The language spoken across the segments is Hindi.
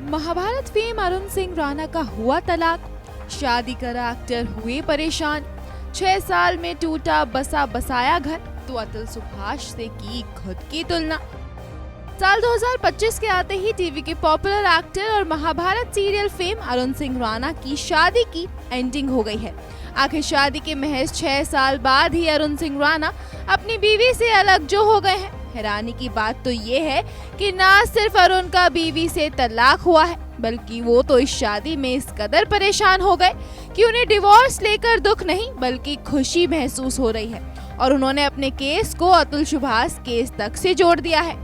महाभारत फेम अरुण सिंह राणा का हुआ तलाक, शादी करा एक्टर हुए परेशान, 6 साल में टूटा बसा बसाया घर, तो अतुल सुभाष से की खुद की तुलना। साल 2025 के आते ही टीवी के पॉपुलर एक्टर और महाभारत सीरियल फेम अरुण सिंह राणा की शादी की एंडिंग हो गई है। आखिर शादी के महज 6 साल बाद ही अरुण सिंह राणा अपनी बीवी से अलग जो हो गए हैं। हैरानी की बात तो ये है कि ना सिर्फ अरुण का बीवी से तलाक हुआ है, बल्कि वो तो इस शादी में इस कदर परेशान हो गए कि उन्हें डिवोर्स लेकर दुख नहीं बल्कि खुशी महसूस हो रही है और उन्होंने अपने केस को अतुल सुभाष केस तक से जोड़ दिया है।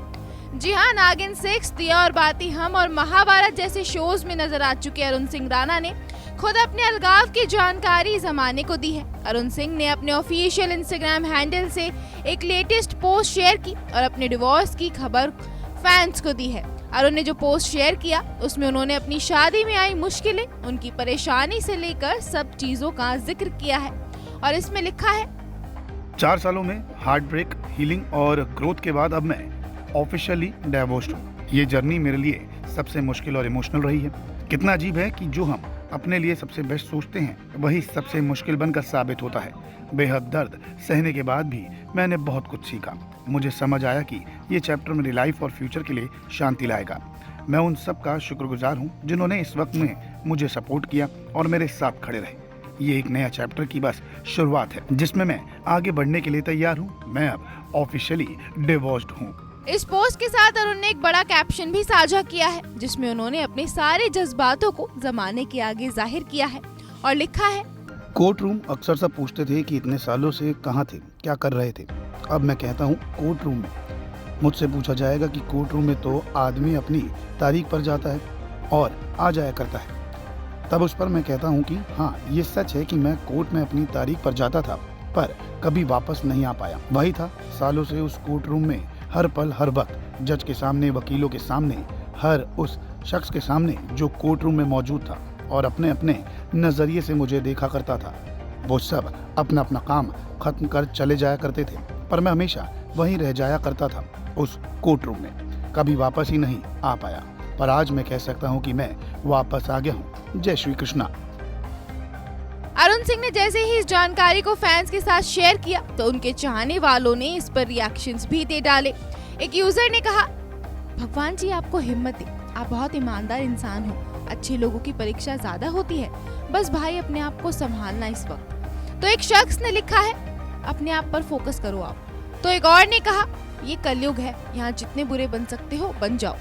जी हाँ, नागिन 6, दिया और बाती हम और महाभारत जैसे शोज में नजर आ चुके अरुण सिंह राणा ने खुद अपने अलगाव की जानकारी जमाने को दी है। अरुण सिंह ने अपने ऑफिशियल इंस्टाग्राम हैंडल से एक लेटेस्ट पोस्ट शेयर की और अपने डिवोर्स की खबर फैंस को दी है। अरुण ने जो पोस्ट शेयर किया उसमें उन्होंने अपनी शादी में आई मुश्किलें, उनकी परेशानी से लेकर सब चीजों का जिक्र किया है और इसमें लिखा है, 4 सालों में हार्ट ब्रेक, हीलिंग और ग्रोथ के बाद अब मैं ऑफिशियली डिवोर्स्ड हूँ। ये जर्नी मेरे लिए सबसे मुश्किल और इमोशनल रही है। कितना अजीब है कि जो हम अपने लिए सबसे बेस्ट सोचते हैं वही सबसे मुश्किल बनकर साबित होता है। बेहद दर्द सहने के बाद भी मैंने बहुत कुछ सीखा। मुझे समझ आया कि ये चैप्टर मेरी लाइफ और फ्यूचर के लिए शांति लाएगा। मैं उन सब का शुक्रगुजार हूँ जिन्होंने इस वक्त में मुझे सपोर्ट किया और मेरे साथ खड़े रहे। ये एक नया चैप्टर की बस शुरुआत है जिसमें मैं आगे बढ़ने के लिए तैयार हूँ। मैं अब ऑफिशियली डिवोर्स्ड हूँ। इस पोस्ट के साथ अरुण ने एक बड़ा कैप्शन भी साझा किया है जिसमें उन्होंने अपने सारे जज्बातों को जमाने के आगे जाहिर किया है और लिखा है, कोर्ट रूम अक्सर सब पूछते थे कि इतने सालों से कहाँ थे, क्या कर रहे थे। अब मैं कहता हूँ कोर्ट रूम में। मुझसे पूछा जाएगा कि कोर्ट रूम में तो आदमी अपनी तारीख पर जाता है और आ जाया करता है। तब उस पर मैं कहता हूँ कि हाँ, ये सच है कि मैं कोर्ट में अपनी तारीख पर जाता था पर कभी वापस नहीं आ पाया। वही था सालों से उस कोर्ट रूम में, हर पल हर वक्त जज के सामने, वकीलों के सामने, हर उस शख्स के सामने जो कोर्ट रूम में मौजूद था और अपने अपने नजरिए से मुझे देखा करता था। वो सब अपना अपना काम खत्म कर चले जाया करते थे पर मैं हमेशा वहीं रह जाया करता था उस कोर्ट रूम में। कभी वापस ही नहीं आ पाया पर आज मैं कह सकता हूँ कि मैं वापस आ गया हूँ। जय श्री कृष्णा। अरुण सिंह ने जैसे ही इस जानकारी को फैंस के साथ शेयर किया तो उनके चाहने वालों ने इस पर रिएक्शंस भी दे डाले। एक यूजर ने कहा, भगवान जी आपको हिम्मत दे, आप बहुत ईमानदार इंसान हो। अच्छे लोगों की परीक्षा ज्यादा होती है, बस भाई अपने आप को संभालना इस वक्त। तो एक शख्स ने लिखा है, अपने आप पर फोकस करो आप। तो एक और ने कहा, ये कलयुग है, यहाँ जितने बुरे बन सकते हो बन जाओ।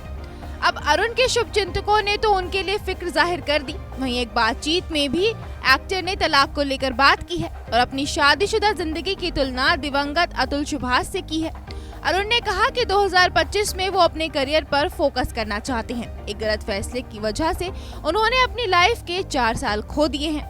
अब अरुण के शुभचिंतकों ने तो उनके लिए फिक्र जाहिर कर दी। वहीं एक बातचीत में भी एक्टर ने तलाक को लेकर बात की है और अपनी शादीशुदा जिंदगी की तुलना दिवंगत अतुल सुभाष से की है। अरुण ने कहा कि 2025 में वो अपने करियर पर फोकस करना चाहते हैं। एक गलत फैसले की वजह से उन्होंने अपनी लाइफ के 4 साल खो दिए हैं।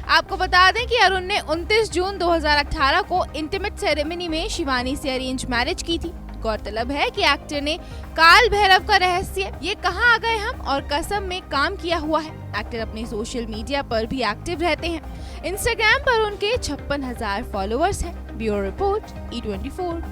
आपको बता दें कि अरुण ने 29 जून 2018 को इंटीमेट सेरेमनी में शिवानी से अरेंज मैरिज की थी। गौरतलब है कि एक्टर ने काल भैरव का रहस्य, ये कहाँ आ गए हम और कसम में काम किया हुआ है। एक्टर अपने सोशल मीडिया पर भी एक्टिव रहते हैं। इंस्टाग्राम पर उनके 56,000 फॉलोअर्स हैं। Bureau report, E24।